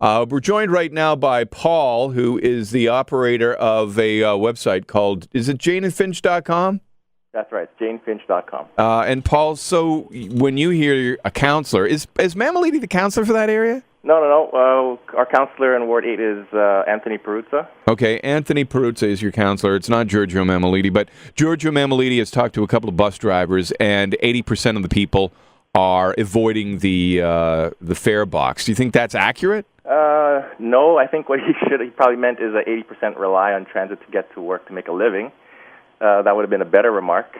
We're joined right now by Paul, who is the operator of a website called, is it Jane-Finch.com? That's right, Jane-Finch.com. And Paul, so when you hear a counselor, is Mammoliti the counselor for that area? No. Our counselor in Ward 8 is Anthony Peruzza. Okay, Anthony Peruzza is your counselor. It's not Georgio Mammoliti, but Georgio Mammoliti has talked to a couple of bus drivers, and 80% of the people are avoiding the fare box. Do you think that's accurate? No, I think what he probably meant is that 80% rely on transit to get to work to make a living. That would have been a better remark.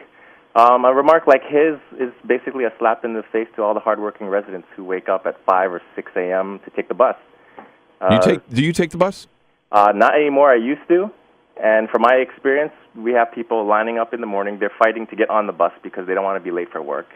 A remark like his is basically a slap in the face to all the hardworking residents who wake up at 5 or 6 a.m. to take the bus. Do you take the bus? Not anymore. I used to. And from my experience, we have people lining up in the morning. They're fighting to get on the bus because they don't want to be late for work.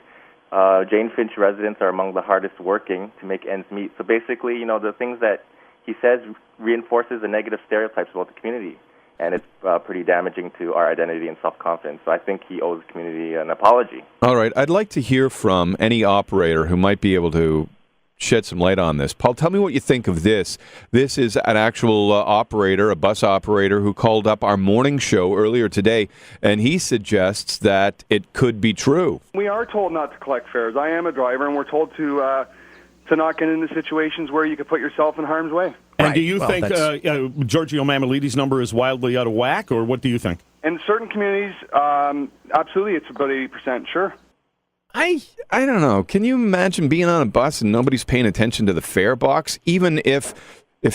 Jane-Finch residents are among the hardest working to make ends meet. So basically, the things that he says reinforces the negative stereotypes about the community. And it's pretty damaging to our identity and self-confidence. So I think he owes the community an apology. All right. I'd like to hear from any operator who might be able to shed some light on this. Paul, tell me what you think of this. This is an actual operator, a bus operator, who called up our morning show earlier today, and he suggests that it could be true. We are told not to collect fares. I am a driver, and we're told to not get into situations where you could put yourself in harm's way. And do you think Georgio Mammoliti's number is wildly out of whack, or what do you think? In certain communities, absolutely, it's about 80%, sure. I don't know. Can you imagine being on a bus and nobody's paying attention to the fare box? Even if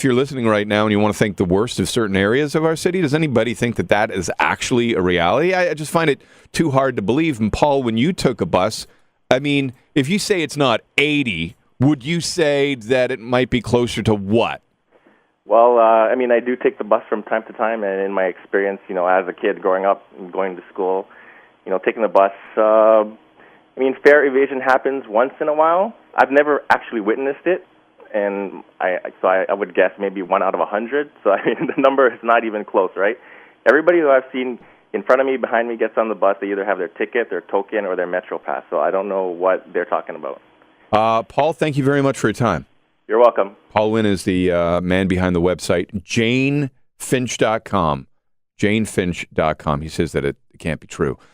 you're listening right now and you want to think the worst of certain areas of our city, does anybody think that is actually a reality? I just find it too hard to believe. And Paul, when you took a bus, I mean, if you say it's not 80, would you say that it might be closer to what? Well, I do take the bus from time to time, and in my experience, as a kid growing up and going to school, taking the bus, fare evasion happens once in a while. I've never actually witnessed it, and I would guess maybe 1 out of 100. So, the number is not even close, right? Everybody who I've seen in front of me, behind me, gets on the bus, they either have their ticket, their token, or their Metro Pass. So I don't know what they're talking about. Paul, thank you very much for your time. You're welcome. Paul Nguyen is the man behind the website, Jane-Finch.com. Jane-Finch.com. He says that it can't be true.